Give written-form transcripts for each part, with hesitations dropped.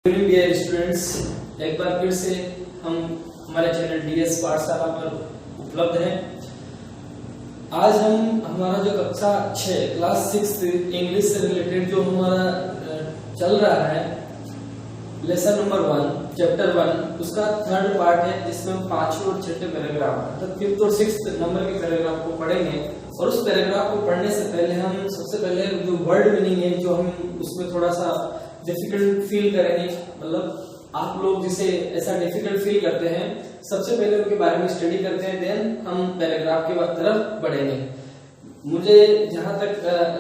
Dear students, एक बार फिर से हम हमारे चैनल डीएस पाठशाला पर उपलब्ध हैं। आज हम हमारा जो कक्षा 6 क्लास 6 इंग्लिश से रिलेटेड जो हमारा चल रहा है लेसन नंबर 1 चैप्टर 1 उसका थर्ड पार्ट है, जिसमें हम 5वें और 6वें पैराग्राफ अर्थात 5th और 6th नंबर के पैराग्राफ को पढ़ेंगे। और उस पैराग्राफ को पढ़ने से पहले हम सबसे पहले जो वर्ड मीनिंग है जो हम उसमें थोड़ा सा डिफिकल्ट फील करेंगे, मतलब आप लोग जिसे ऐसा डिफिकल्ट फील करते हैं सबसे पहले उनके बारे में स्टडी करते हैं, देन हम पैराग्राफ के तरफ बढ़ेंगे। मुझे जहां तक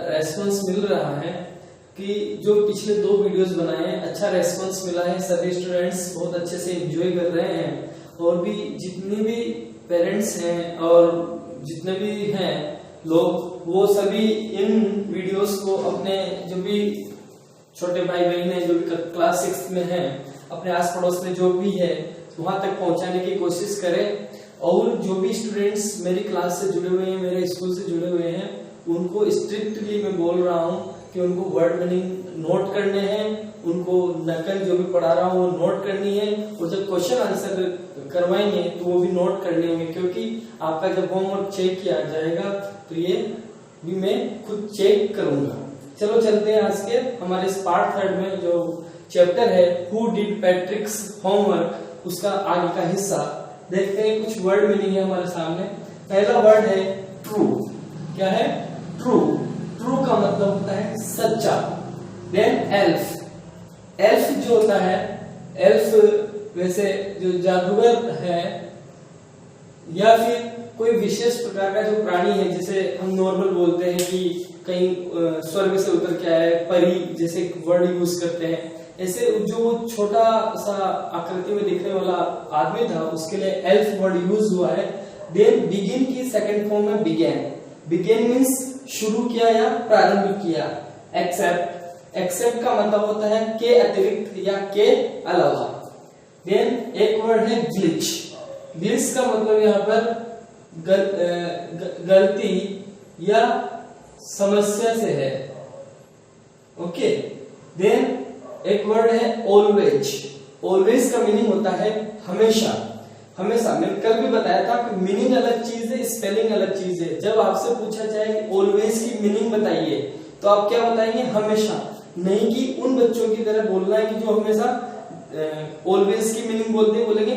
रेस्पॉन्स मिल रहा है कि जो पिछले 2 वीडियोस बनाए हैं अच्छा रेस्पॉन्स मिला है, सभी स्टूडेंट्स बहुत अच्छे से एंजॉय कर रहे हैं। और भी जितने भी पेरेंट्स हैं और जितने भी हैं लोग, वो सभी इन वीडियोस को अपने जो भी छोटे भाई बहन है जो भी क्लास 6 में हैं, अपने आस पड़ोस में जो भी है वहां तक पहुंचाने की कोशिश करें। और जो भी स्टूडेंट्स मेरी क्लास से जुड़े हुए हैं, मेरे स्कूल से जुड़े हुए हैं, उनको स्ट्रिक्टली मैं बोल रहा हूँ कि उनको वर्ड मीनिंग नोट करने हैं, उनको नकल जो भी पढ़ा रहा हूँ वो नोट करनी है। और जब क्वेश्चन आंसर करवाएंगे तो वो भी नोट करने होंगे, क्योंकि आपका जब होमवर्क चेक किया जाएगा तो ये भी मैं खुद चेक करूंगा। चलो चलते हैं आज के हमारे इस पार्ट 3 में जो चैप्टर है हु डिड पैट्रिक्स होमवर्क, उसका आगे का हिस्सा देखते हैं। कुछ वर्ड मीनिंग है हमारे सामने। पहला वर्ड है ट्रू। क्या है? ट्रू। ट्रू का मतलब होता है सच्चा। Then elf. एल्फ जो होता है, एल्फ वैसे जो जादूगर है या फिर कोई विशेष प्रकार का जो प्राणी है, जैसे हम नॉर्मल बोलते हैं कि कहीं स्वर्ग से उतर के आए, परी जैसे वर्ड यूज करते हैं, ऐसे जो छोटा सा आकृति में दिखने वाला आदमी था उसके लिए एल्फ वर्ड यूज हुआ है। देन बिगिन की सेकंड फॉर्म में बिगेन। बिगेन मीन्स शुरू किया या प्रारंभ किया। एक्सेप्ट। एक्सेप्ट का मतलब होता है के अतिरिक्त या के अलावा। देन एक वर्ड है ग्लिच। ग्लिच का मतलब यहाँ पर गलती या समस्या से है। ओके। देन एक वर्ड है ऑलवेज। ऑलवेज का मीनिंग होता है हमेशा। हमेशा मैंने कल भी बताया था कि मीनिंग अलग चीज है, स्पेलिंग अलग चीज है। जब आपसे पूछा जाए कि ऑलवेज की मीनिंग बताइए तो आप क्या बताएंगे? हमेशा। नहीं कि उन बच्चों की तरह बोलना है कि जो हमेशा ऑलवेज की मीनिंग बोलते हैं, बोलेंगे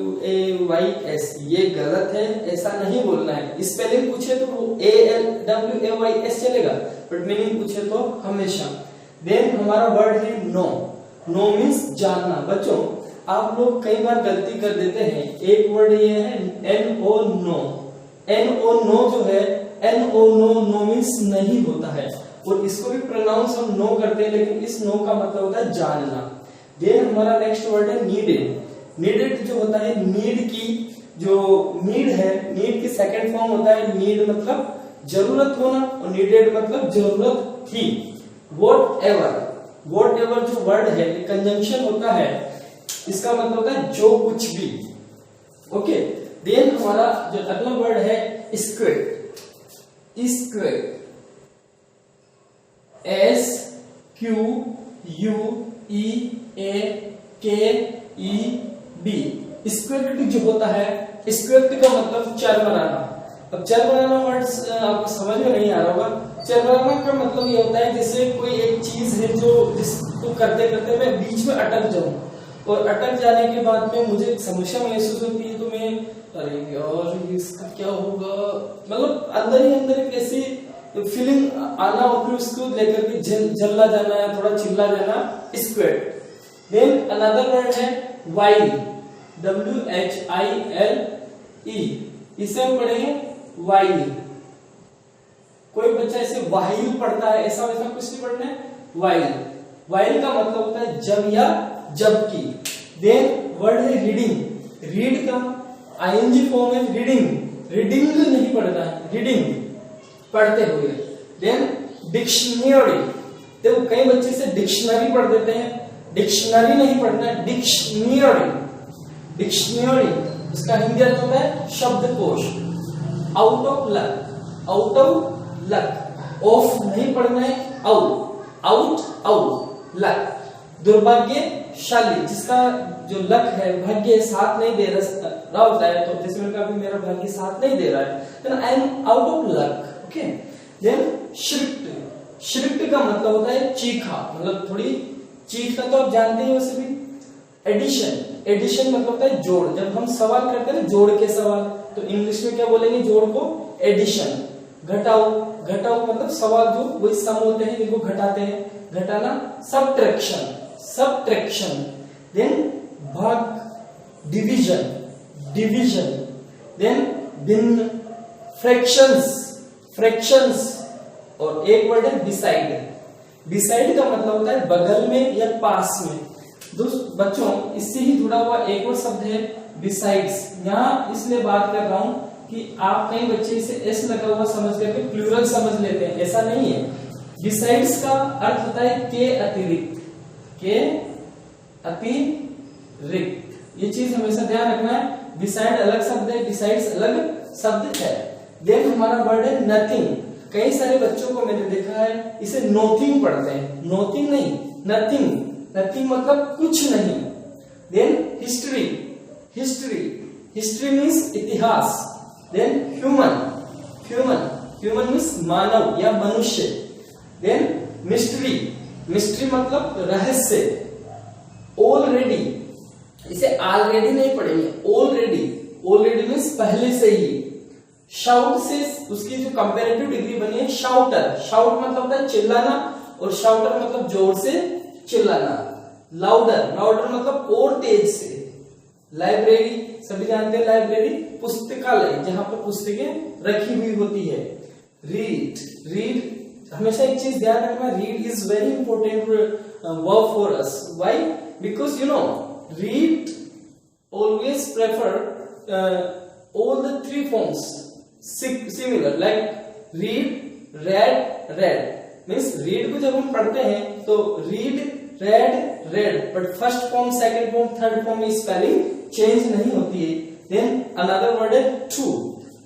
ALWAYS, ये गलत है, ऐसा नहीं बोलना है। स्पेलिंग पूछे तो वो ALWAYS चलेगा, बट मीनिंग पूछे तो हमेशा। देन हमारा वर्ड है नो। नो मीन्स जानना। बच्चों आप लोग कई बार गलती कर देते हैं। एक वर्ड ये है NO नो। NO नो जो है, NO नो मीन्स नहीं होता है, और इसको भी प्रोनाउंस हम नो करते हैं, लेकिन इस नो का मतलब होता है जानना। देन हमारा नेक्स्ट वर्ड है नीडेड। नीडेड जो होता है, नीड की जो नीड है, नीड की सेकंड फॉर्म होता है नीड मतलब जरूरत होना, और नीडेड मतलब जरूरत थी। वॉट एवर जो वर्ड है कंजंक्शन होता है, इसका मतलब होता है जो कुछ भी। ओके। देन हमारा जो अगला वर्ड है स्क्वेट। Square SQUEAKED। स्क्वेट जो होता है, स्क्वेट का मतलब चरमराना। अब चरमराना वर्ड्स आपको समझ में नहीं आ रहा होगा। चरमराना का मतलब ये होता है जैसे कोई एक चीज है जो जिसको करते करते मैं बीच में अटक जाऊं, और अटक जाने के बाद में मुझे समस्या महसूस होती है, तो मैं अरे यार इसका क्या होगा, मतलब अंदर ही अंदर एक ऐसी फीलिंग आना और फिर उसको लेकर के जल्ला जाना, थोड़ा चिल्ला जाना, स्क्वेट। देन अनदर वर्ड है वाइल। WHILE। इसे हम पढ़ेंगे वाइल। कोई बच्चा इसे वाइल पढ़ता है, ऐसा वैसा कुछ नहीं पढ़ना है। वाइल। वाइल का मतलब होता है जब या जबकि। देन वर्ड है रीडिंग। रीड का ING फॉर्म है रीडिंग। रीडिंग नहीं पढ़ना है, रीडिंग पढ़ते हुए। Then dictionary. देखो कई बच्चे से डिक्शनरी पढ़ देते हैं, डिक्शनरी नहीं पढ़ना है, डिक्शनरी। डिक्शनरी इसका हिंदी अर्थ होता है शब्दकोश। Out of luck. Out of luck. Of नहीं पढ़ना है, आउट। Out out luck. दुर्भाग्यशाली, जिसका जो लक है, भाग्य साथ नहीं दे रहा होता है, तो जैसे मैंने कहा मेरा भाग्य साथ नहीं दे रहा है, then I am out of luck. Okay, then shrieked, shrieked का मतलब होता है चीखा, मतलब थोड़ी चीखना, तो आप जानते ही वैसे भी। एडिशन, एडिशन मतलब होता है जोड़, जब हम सवाल करते हैं ना जोड़ के सवाल, तो इंग्लिश में क्या बोलेंगे जोड़ को? एडिशन। घटाओ, घटाओ मतलब सवाल जो वही सम होते हैं जिनको घटाते हैं, घटाना। Subtraction, subtraction. देन भाग, डिवीजन, डिवीजन। देन भिन्न, फ्रैक्शंस, फ्रैक्शंस। और एक वर्ड है बिसाइड, बिसाइड का मतलब होता है बगल में या पास में। बच्चों इससे ही जुड़ा हुआ एक और शब्द है बिसाइड्स। यहाँ इसलिए बात कर रहा हूं कि आप कई बच्चे इसे एस लगा हुआ समझ करके प्लूरल समझ लेते हैं, ऐसा नहीं है। बिसाइड्स का अर्थ होता है के अतिरिक्त, के अतिरिक्त। ये चीज हमेशा ध्यान रखना है, बिसाइड अलग शब्द है, बिसाइड्स अलग शब्द है। देन हमारा वर्ड है नथिंग। कई सारे बच्चों को मैंने देखा है इसे नोथिंग पढ़ते हैं, नोथिंग नहीं, नथिंग। नथिंग मतलब कुछ नहीं। Then history, history, history means इतिहास। Then human, human, human means मानव या मनुष्य। देन मिस्ट्री, मिस्ट्री मतलब रहस्य। ऑलरेडी, इसे ऑलरेडी नहीं पढ़ेंगे, ऑलरेडी, ऑलरेडी मीन्स पहले से ही। शाउट से उसकी जो कंपैरेटिव डिग्री बनी है शाउटर, शाउट मतलब होता है चिल्लाना, और शाउटर मतलब जोर से चिल्लाना। लाउडर, लाउडर मतलब और तेज से। लाइब्रेरी, सभी जानते हैं लाइब्रेरी पुस्तकालय, जहां पर पुस्तकें रखी हुई होती है। रीड, रीड हमेशा एक चीज ध्यान रखना, read is very important verb for us. Why? Because you know read always prefer all the three forms similar, like read, read, read means read को जब हम पढ़ते हैं तो read, read, read, but first form, second form, third form में spelling change नहीं होती है। then another word है to,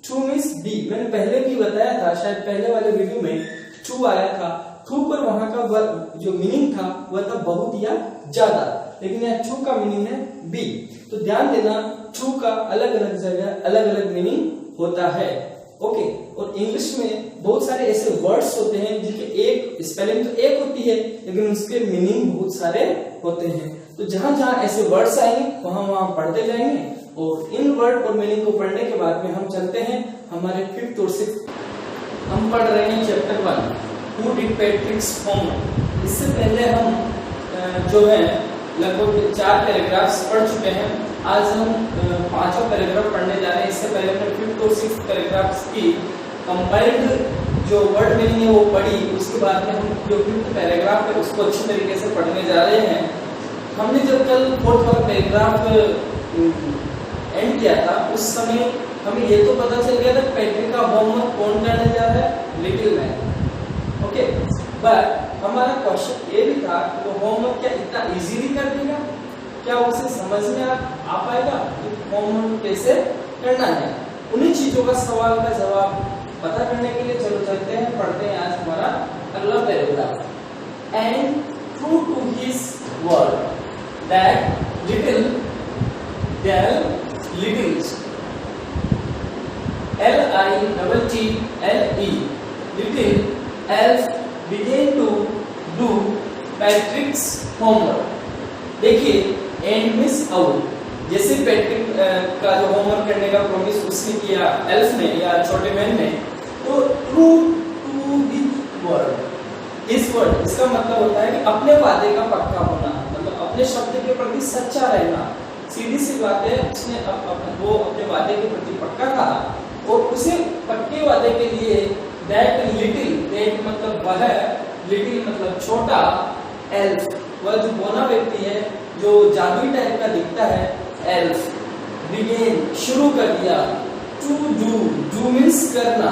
to means be। मैंने पहले भी बताया था, शायद पहले वाले वीडियो में to आया था। to पर वहां का जो मीनिंग था वह था बहुत या ज्यादा, लेकिन यहाँ to का मीनिंग है be। तो ध्यान देना ट्रू का अलग अलग जगह अलग अलग मीनिंग होता है। ओके, और इंग्लिश में बहुत सारे ऐसे वर्ड्स होते हैं जिनके एक स्पेलिंग तो एक होती है लेकिन उसके मीनिंग बहुत सारे होते हैं। तो जहां जहां ऐसे वर्ड्स आएंगे वहां वहां पढ़ते जाएंगे, और इन वर्ड और मीनिंग को पढ़ने के बाद में हम चलते हैं हमारे 5th और 6th। हम पढ़ रहे हैं चैप्टर 1 हु डिड पैट्रिक्स होमवर्क। इससे पहले हम जो है लगभग 4 पैराग्राफ्स पढ़ चुके हैं। आज हम 5वां पैराग्राफ पढ़ने जा रहे हैं। इससे पहले हमने 5th और 6th पैराग्राफ्स की कंबाइंड जो वर्ड मीनिंग है वो पढ़ी। उसके बाद में हम जो 5th पैराग्राफ है उसको अच्छी तरीके से पढ़ने जा रहे हैं। हमने जब कल 4th वाला पैराग्राफ एंड किया था उस समय हमें ये तो पता चल गया था पैट्रिक का होमवर्क कौन करने जा रहा है, लिटिल मैन। ओके, बट हमारा क्वेश्चन ये भी था कि वो होमवर्क क्या इतना इजीली कर देगा, क्या उसे समझ में आ पाएगा कि होमवर्क कैसे करना है। उन्हीं चीजों का सवाल का जवाब पता करने के लिए चलो चलते हैं, पढ़ते हैं आज हमारा अगला paragraph. And true to his word that little there littles L-I-T-T-L-E little elf began to do Patrick's homework। देखिए एंड मिस आउट, जैसे पैट्रिक का जो होमवर्क करने का प्रॉमिस उसने किया एल्फ ने या छोटे मैन ने, तो ट्रू टू द वर्ड, इस वर्ड इसका मतलब होता है कि अपने वादे का पक्का होना, मतलब अपने शब्द के प्रति सच्चा रहना। सीधी सी बात है, उसने वो अपने वादे के प्रति पक्का था और उसे पक्के वादे के लिए दैट लिटिल, दैट मतलब वह, लिटिल मतलब छोटा, एल्फ वह जो बोना व्यक्ति है जो जादुई टाइप का दिखता है, एल्फ बिगेन शुरू कर दिया, टू डू, डू मीन्स करना,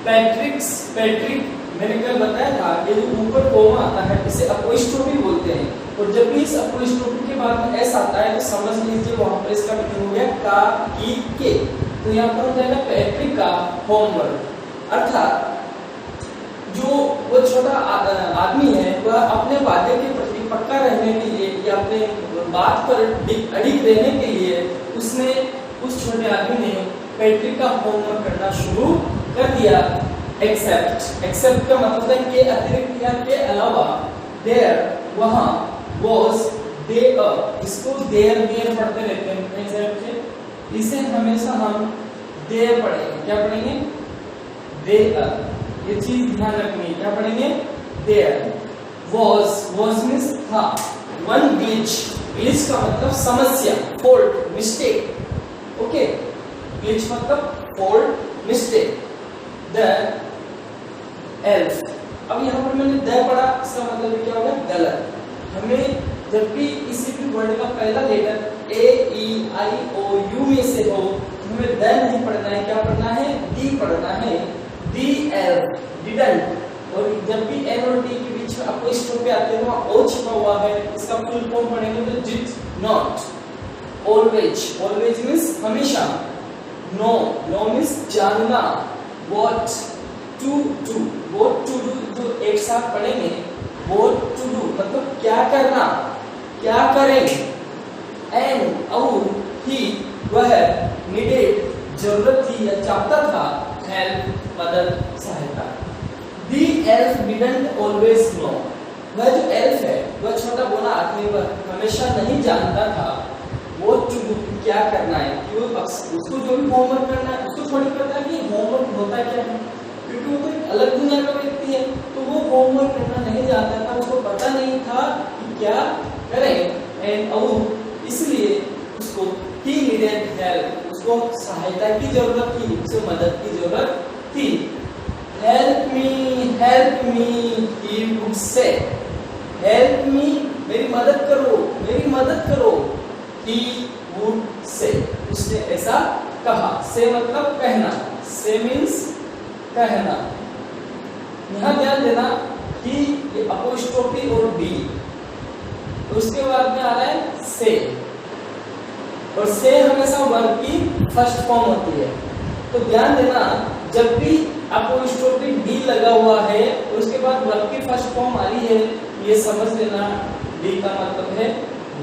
पैट्रिक्स, पैट्रिक मैंने कल बताया था ये जो ऊपर कोमा आता है इसे अपोस्ट्रोफी बोलते हैं, और जब भी इस अपोस्ट्रोफी के बाद में एस आता है तो समझ लीजिए वहां पर इसका मीनिंग हो गया का, की, के। तो यहाँ पर हो जाएगा पैट्रिक का होमवर्क, अर्थात जो वो छोटा आदमी है वह अपने वादे के प्रति पक्का रहने के लिए या अपने बात पर अडिग रहने के लिए उसने उस छोटे आदमी ने पैट्रिक का होमवर्क करना शुरू कर दिया। एक्सेप्ट का मतलब है कि अतिरिक्त या के अलावा, देयर वहां, was दे, इसको देयर पढ़ते रहते हैं, इसे हमेशा हम देयर पढ़ेंगे। क्या पढ़ेंगे? देयर। ये चीज ध्यान रखनी है। क्या पढ़ेंगे? देयर। was मींस था। वन glitch का मतलब समस्या, फॉल्ट, मिस्टेक। ओके, glitch मतलब फॉल्ट, मिस्टेक। द elf, अब यहाँ पर मैंने द पढ़ा, इसका मतलब क्या होगा? गलत। हमें जब भी किसी भी वर्ड का पहला letter A E I O you में से हो, हमें द नहीं पढ़ना है। क्या पढ़ना है? डी पढ़ना है। D L, didn't. और जब भी एन और डी के बीच में आपको स्टॉप पे आते हैं वहां ओ छिपा हुआ है, इसका फुल फॉर्म पढ़ेंगे तो डिड नॉट। ऑलवेज मींस हमेशा। नो मींस जानना। व्हाट टू डू, जो एक साथ पढ़ेंगे। व्हाट टू डू मतलब क्या करना, क्या करें। एंड और ही वह, नीडेड जरूरत थी या चाहता था, हेल्प मदद, सहायता। The elf didn't always know, वह जो एल्फ है वह छोटा बोला आदमी पर हमेशा नहीं जानता था वो क्या करना है, कि वो उसको जो भी होमवर्क करना है उसको थोड़ी पता है कि होमवर्क होता क्या है, क्योंकि वो तो एक अलग दुनिया का व्यक्ति है। तो वो होमवर्क करना नहीं जानता था, उसको पता नहीं था कि क्या करें। एंड और इसलिए उसको he needed help, उसको सहायता की जरूरत थी, उसे मदद की जरूरत थी। help me he would say, help me मेरी मदद करो he would say, उसने ऐसा कहा। say मतलब कहना, say means कहना। यहाँ ध्यान देना कि ये अपोस्ट्रोफी और बी, उसके बाद में आ रहा है से, और से हमेशा वर्ब की फर्स्ट फॉर्म होती है। तो ध्यान देना जब भी अपोस्ट्रोफी डी लगा हुआ है और उसके बाद वर्ब की फर्स्ट फॉर्म आ रही है, ये समझ लेना डी का मतलब है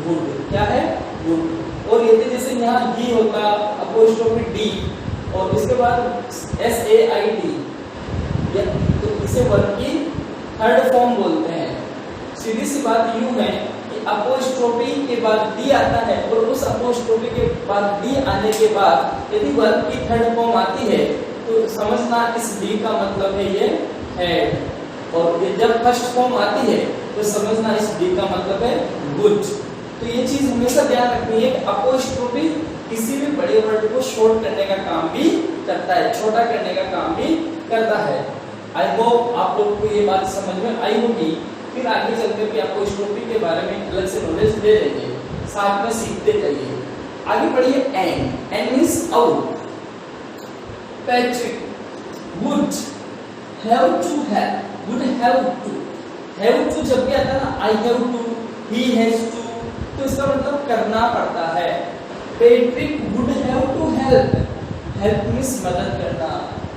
वुड। क्या है? वुड। और यदि जैसे यहाँ ही होता अपोस्ट्रोफी डी और इसके बाद एस ए आई डी, तो इसे वर्ब की थर्ड फॉर्म बोलते हैं। सीधी सी बात यूं है कि अपोस्ट्रोफी के बाद डी आता है और उस अपोस्ट्रोफी के बाद डी आने के बाद यदि वर्ब की थर्ड फॉर्म आती है तो समझना इस डी का मतलब है ये हेड, और ये जब फर्स्ट फॉर्म आती है तो समझना इस डी का मतलब है गुड। तो ये चीज हमेशा ध्यान रखनी है कि अपोस्ट्रोफी किसी भी बड़े वर्ड को शॉर्ट करने का काम भी करता है, छोटा करने का काम भी करता है। आई होप आप लोग को ये बात समझ में आई होगी। फिर आगे चलते हुए अपोस्ट्रोफी के बारे में अलग से नॉलेज ले लेंगे, साथ में सीखते चलिए। आगे बढ़िए। And means out. Patrick would have to जब भी आता है ना, I have to, he has to, तो इसका मतलब करना पड़ता है। Patrick would have to help means मदद करना।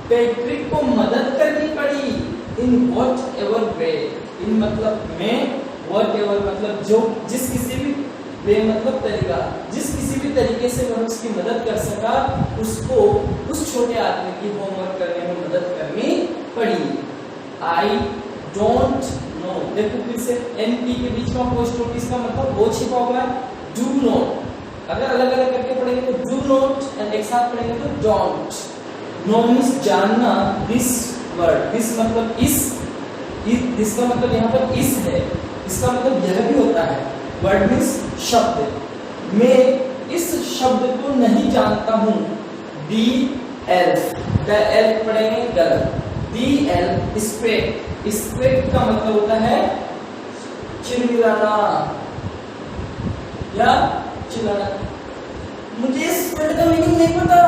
पैट्रिक को मदद करनी पड़ी in whatever way, इन मतलब में, whatever मतलब जो, जिस किसी भी वे मतलब तरीका, जिस किसी भी तरीके से वह उसकी मदद कर सका, उसको उस छोटे आदमी की होमवर्क करने में मदद करनी पड़ी। आई डोंट नो, देखो फिर से एन पी के बीच में अपोस्ट्रोफी का मतलब वो छिपा हुआ है डू नॉट। अगर अलग अलग करके पढ़ेंगे तो डू नॉट, एंड एक साथ पढ़ेंगे तो डोंट। नो मींस जानना। दिस वर्ड, दिस मतलब इसका मतलब यहाँ पर इस है, इसका मतलब यह भी होता है। वर्ड मींस शब्द। मैं इस शब्द को नहीं जानता हूँ। दी एल्फ, द एल्फ पढ़ेंगे गलत। दी एल्फ स्पेक्ट का मतलब होता है चिल्लाना या चिल्लाना। मुझे इस वर्ड का मीनिंग नहीं पता।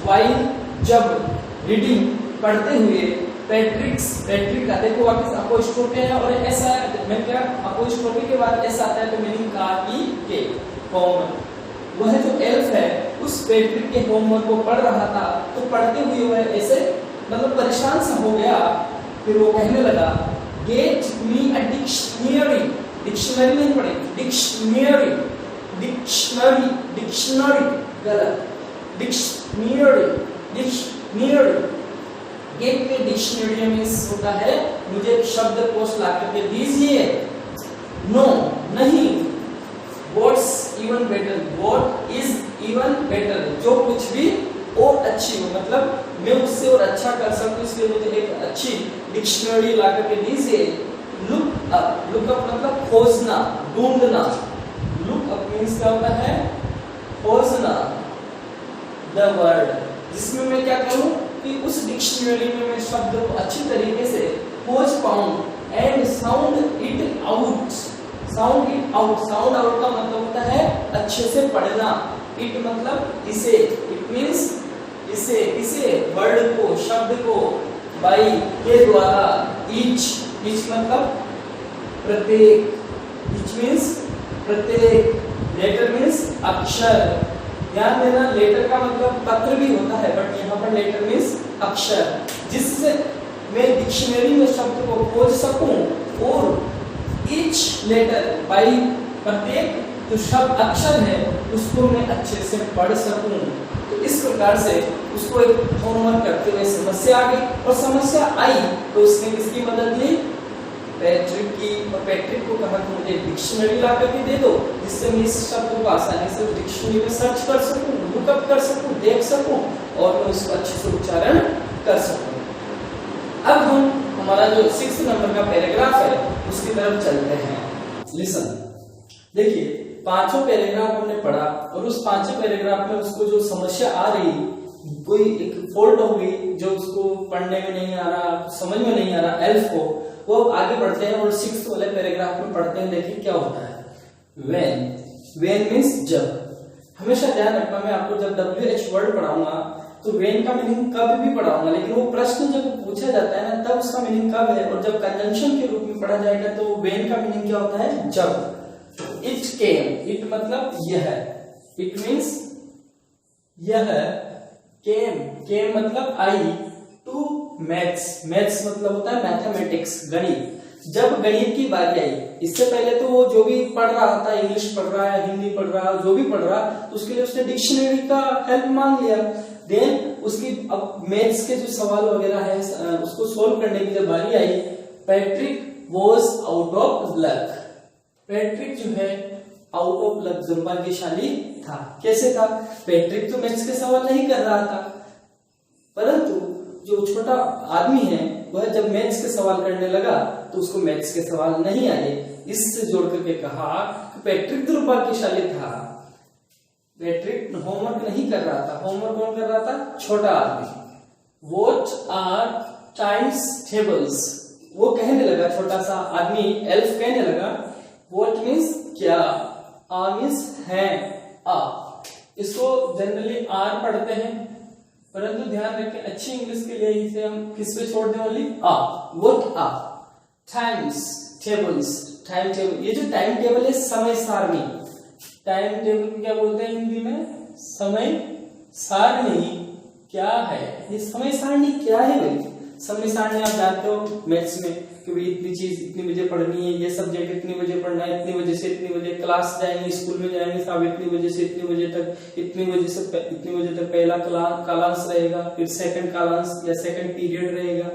वाइल जब रीडिंग पढ़ते हुए पैट्रिक का देखो वापस अपोस्ट्रोफी है और ऐसा मैं क्या अपोस्ट्रोफी के बाद ऐसा आता है तो मीनिंग का के फॉर्म। वह जो एल्फ है उस पैट्रिक के होमवर्क को पढ़ रहा था, तो पढ़ते हुए वह ऐसे मतलब परेशान सा हो गया। फिर वो कहने लगा get me a dictionary, dictionary नहीं पढ़ेंगे, डिक्शनरी, डिक्शनरी, डिक्शनरी गलत, डिक्शनरी, डिक्शनरी, गेट में डिक्शनरी मींस होता है मुझे शब्दकोश ला करके दीजिए, नो नहीं, what's even better, what is even better, जो कुछ भी और अच्छी हो, मतलब मैं उससे और अच्छा कर सकूं इसलिए मुझे एक अच्छी डिक्शनरी ला करके दीजिए। लुक अप, लुक अप मतलब खोजना, ढूंढना, लुक अप मींस क्या होता है, खोजना, द वर्ड, जिसमें मैं क्या करूं कि उस डिक्शनरी में मैं शब्द को अच्छी तरीके से खोज पाऊं and sound it out, sound it out, sound out का मतलब होता है अच्छे से पढ़ना, इट मतलब इसे, इट मींस इसे, इसे वर्ड को, शब्द को, बाई के द्वारा, ईच, ईच मतलब प्रत्येक, ईच मींस प्रत्येक, लेटर मींस अक्षर, ध्यान देना लेटर का मतलब पत्र भी होता है बट यहाँ पर लेटर मींस अक्षर, जिससे मैं डिक्शनरी में शब्द को खोज सकूं और ईच लेटर बाई प्रत्येक जो शब्द अक्षर है उसको मैं अच्छे से पढ़ सकूं। तो इस प्रकार से उसको एक होमवर्क करते हुए समस्या आ गई और समस्या आई तो उसने किसकी मदद ली, पैट्रिक की, और पैट्रिक को कहा कि मुझे डिक्शनरी ला करके दे दो जिससे मैं इस शब्द को आसानी से डिक्शनरी में सर्च कर सकूं, लुकअप कर सकूं, देख सकूं और मैं उसका अच्छे से उच्चारण कर सकूं। अब हम हमारा जो 6 नंबर का पैराग्राफ है उसकी तरफ चलते हैं। लिसन, देखिए पांचों पैराग्राफ हमने पढ़ा और उस पांचों पैराग्राफ में उसको जो समस्या आ रही, कोई एक फॉल्ट हो गई जो उसको पढ़ने में नहीं आ रहा, समझ में नहीं आ रहा एल्फ को, वो आगे बढ़ते हैं और 6 वाले पैराग्राफ में पढ़ते हैं। देखिए क्या होता है, व्हेन, व्हेन मींस जब, हमेशा ध्यान रखना मैं आपको जब WH वर्ड पढ़ाऊंगा तो व्हेन का मीनिंग कब भी पढ़ाऊंगा, लेकिन वो प्रश्न जब पूछा जाता है ना तब उसका मीनिंग कब है, और जब कंजंक्शन के रूप में पढ़ा जाएगा तो व्हेन का मीनिंग क्या होता है, जब। इट केम, इट मतलब यह, इट मींस यह, केम, केम मतलब आई, टू मैथ्स, मैथ्स मतलब होता है मैथमेटिक्स, गणित, जब गणित की बारी आई। इससे पहले तो वो जो भी पढ़ रहा था, इंग्लिश पढ़ रहा है, हिंदी पढ़ रहा है, जो भी पढ़ रहा तो उसके लिए उसने डिक्शनरी का हेल्प मांग लिया। देन उसकी अब मैथ्स के जो सवाल वगैरह है उसको सोल्व करने की जब बारी आई, Patrick was out of luck, Patrick जो है आउट ऑफ लक, दुर्भाग्यशाली था। कैसे था, पैट्रिक तो मैथ्स के सवाल नहीं कर रहा था, परंतु जो छोटा आदमी है वह जब मैथ्स के सवाल करने लगा तो उसको मैथ्स के सवाल नहीं आए। इससे जोड़ करके कहा कि पैट्रिक दुर्भाग्यशाली था, पैट्रिक होमवर्क नहीं कर रहा था। होमवर्क कौन कर रहा था, छोटा आदमी। व्हाट आर टाइम्स टेबल्स, वो कहने लगा, छोटा सा आदमी एल्फ कहने लगा, व्हाट मींस क्या, आ मींस है, आ, इसको जनरली आर पढ़ते हैं परंतु ध्यान रखें अच्छी इंग्लिश के लिए इसे हम किस पे छोड़ दें, only ah, what ah, times tables, time table, ये जो टाइम टेबल है समय सारणी, टाइम टेबल क्या बोलते हैं हिंदी में, समय सारणी क्या है, ये समय सारणी क्या है भाई, समय सारणी आप जानते हो मैथ्स में कि भाई इतनी चीज इतनी बजे पढ़नी है, ये सब्जेक्ट इतनी बजे पढ़ना है, इतनी बजे से इतनी बजे क्लास जाएंगे, स्कूल में जाएंगे साहब, इतनी बजे से इतनी बजे तक, इतनी बजे से इतनी बजे तक पहला कालांश रहेगा, फिर सेकंड कालांश या सेकंड पीरियड रहेगा।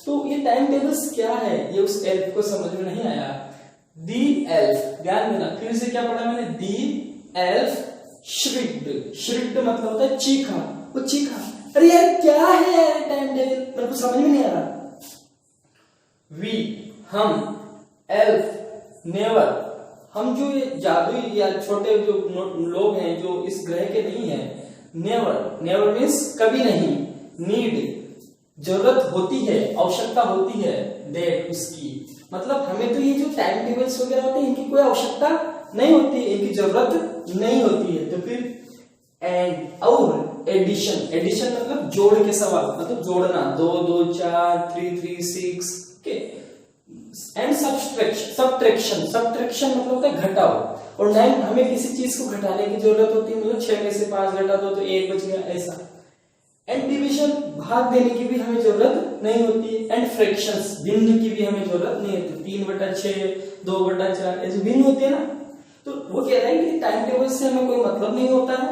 तो ये टाइम टेबल्स क्या है, ये उस एल्फ को समझ में नहीं आया। दी एल्फ, ध्यान देना फिर से क्या पढ़ा मैंने, दी एल्फ श्रिक्ड, श्रिक्ड मतलब होता है चीखा, वो चीखा, अरे यार क्या है यार टाइम टेबल, मेरे को समझ में नहीं आ रहा। वी, हम, एल्फ, नेवर, हम जो ये जादुई या छोटे जो लोग हैं जो इस ग्रह के नहीं हैं, नेवर, नेवर मीन्स कभी नहीं, नीड, जरूरत होती है, आवश्यकता होती है, दैट उसकी, मतलब हमें तो ये जो टाइम टेबल्स वगैरह होते हैं इनकी कोई आवश्यकता नहीं होती, इनकी जरूरत नहीं होती है। तो फिर एंड और एडिशन, एडिशन मतलब जोड़ के सवाल, मतलब जोड़ना, 2 2 4 3 3 6 के, एंड सब्ट्रैक्शन, सब्ट्रैक्शन, सब्ट्रैक्शन मतलब होता है घटाओ, और 9 हमें किसी चीज को घटाने की जरूरत होती है, मतलब 6 में से 5 घटा दो तो 1 बच गया, ऐसा। एंड डिवीजन फ्रैक्शन भाग देने की भी हमें जरूरत नहीं होती है, एंड फ्रैक्शंस भिन्न की भी हमें जरूरत नहीं होती। 3/6, 2/4 ऐसे भिन्न होते हैं ना, तो वो कह रहा है कि टाइम टेबल से हमें कोई मतलब नहीं होता है,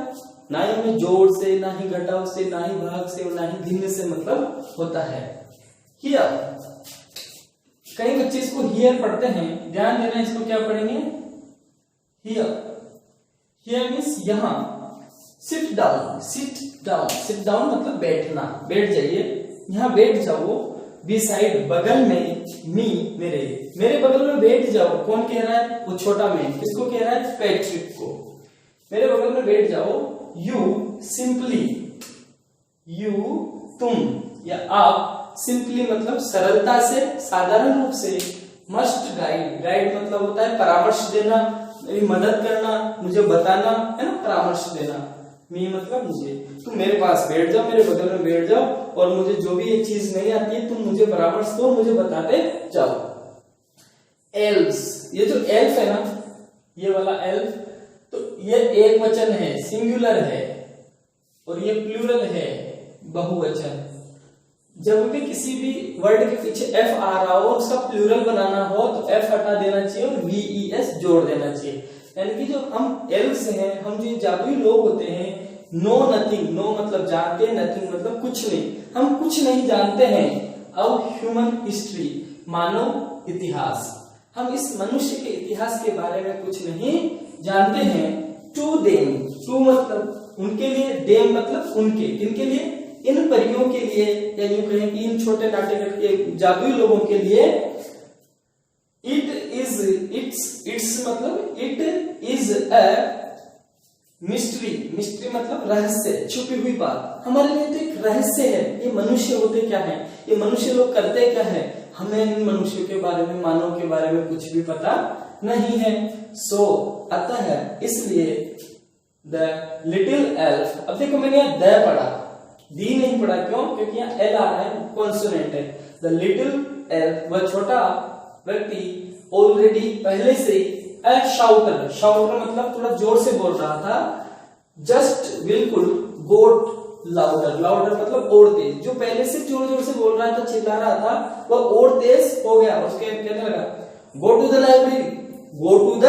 ना ही हमें जोड़ से, ना ही घटाव से, ना ही भाग से, और ना ही भिन्न से मतलब होता है। हियर कई बच्चे इसको हियर पढ़ते हैं, ध्यान देना, इसको क्या पढ़ेंगे? हियर। हियर मीन्स यहाँ। Sit down, sit down, sit down मतलब बैठना, बैठ जाइए, यहाँ बैठ जाओ। बी साइड बगल में, मी मेरे बगल में बैठ जाओ। कौन कह रहा है? वो छोटा मैन। किसको कह रहा है? पैट्रिक को। मेरे बगल में बैठ जाओ। यू सिंपली, यू तुम या आप, सिंपली मतलब सरलता से, साधारण रूप से, मस्ट गाइड, गाइड मतलब होता है परामर्श देना, मेरी मदद करना, मुझे बताना, है ना, परामर्श देना। मी मतलब मुझे, तुम मेरे पास बैठ जाओ, मेरे बगल में बैठ जाओ, और मुझे जो भी एक चीज नहीं आती है तुम मुझे परामर्श दो, मुझे बताते जाओ। एल्व्स, ये जो एल्फ है ना, ये वाला एल्फ, तो ये एक वचन है, सिंगुलर है, और ये प्लूरल है, बहुवचन। जब भी किसी भी वर्ड के पीछे एफ आ रहा हो, उसका प्लूरल बनाना हो तो एफ हटा देना चाहिए और वीईएस जोड़ देना चाहिए। यानी कि जो हम एल्व्स हैं, हम जो जादुई लोग होते हैं, नो नथिंग, नो मतलब जानते, नथिंग मतलब कुछ नहीं, हम कुछ नहीं जानते हैं। अब ह्यूमन हिस्ट्री, मानव इतिहास, हम इस मनुष्य के इतिहास के बारे में कुछ नहीं जानते हैं। टू देम, टू मतलब उनके लिए, देम मतलब उनके, किनके लिए? इन परियों के लिए, या यूं कहें कि इन छोटे नाटे के जादुई लोगों के लिए। इट इज, इट्स मतलब it is a mystery, mystery मतलब रहस्य, छुपी हुई बात। हमारे लिए तो एक रहस्य है, ये मनुष्य होते क्या है, ये मनुष्य लोग करते क्या है, हमें इन मनुष्यों के बारे में, मानव के बारे में कुछ भी पता नहीं है। सो अतः इसलिए द लिटिल एल्फ, अब देखो मैंने यहाँ द पढ़ा, दी नहीं पढ़ा, क्यों? क्योंकि यहाँ एल आ रहा है, कॉन्सोनेंट है। द लिटिल एल्फ, वह छोटा व्यक्ति, ऑलरेडी पहले से, अ शाउटर, शाउटर मतलब थोड़ा जोर से बोल रहा था, जस्ट बिल्कुल, गोट लाउडर, लाउडर मतलब और तेज, जो पहले से जोर जोर से बोल रहा था, चिल्ला रहा था, वह और तेज हो गया। उसके कहने लगा, go to the library, go to the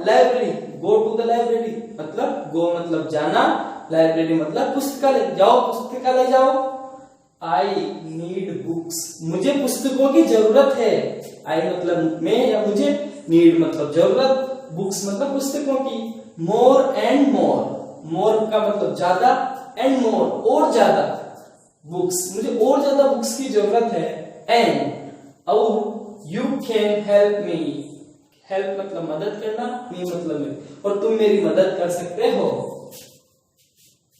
library, go to the library मतलब गो मतलब जाना, लाइब्रेरी मतलब पुस्तकालय, जाओ पुस्तकालय जाओ। आई नीड बुक्स, मुझे पुस्तकों की जरूरत है। आई मतलब मैं या मुझे, नीड मतलब जरूरत, बुक्स मतलब पुस्तकों की। मोर एंड मोर, मोर का मतलब ज्यादा, एंड मोर और ज्यादा, बुक्स मुझे और ज्यादा बुक्स की जरूरत है। एंड और you can help me, help मतलब मदद करना, मी मतलब मैं, और तुम मेरी मदद कर सकते हो।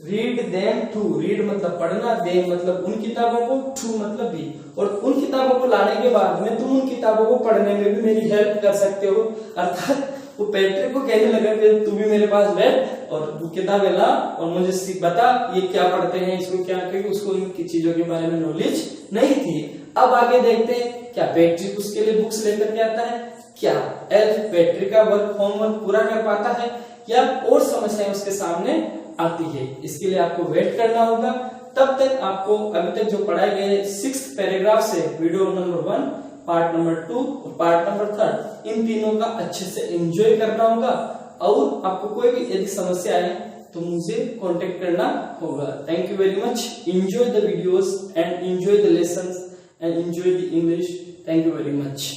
रीड देम टू, रीड मतलब पढ़ना, देम मतलब उन किताबों को, टू मतलब भी, और उन किताबों को लाने के बाद में तुम उन किताबों को पढ़ने में भी मेरी हेल्प कर सकते हो। अर्थात वो पैट्रिक को कहने लगा कि तू भी मेरे पास बैठ और किताबें ला और मुझे बता ये क्या पढ़ते हैं, इसको क्या, क्योंकि उसको इन चीजों के बारे में नॉलेज नहीं थी। अब आगे देखते हैं, क्या पैट्रिक उसके लिए बुक्स लेकर के आता है, क्या एल्फ पैट्रिक का होमवर्क पूरा कर पाता है, या और समस्याएं उसके सामने आती है। इसके लिए आपको वेट करना होगा। तब तक आपको अभी तक जो पढ़ाए गए 6th पैराग्राफ से वीडियो नंबर 1, पार्ट नंबर 2 और पार्ट नंबर 3, इन तीनों का अच्छे से एंजॉय करना होगा। और आपको कोई भी यदि समस्या आए तो मुझे कांटेक्ट करना होगा। Thank you very much. Enjoy the videos and enjoy the lessons and enjoy the English. Thank you very much.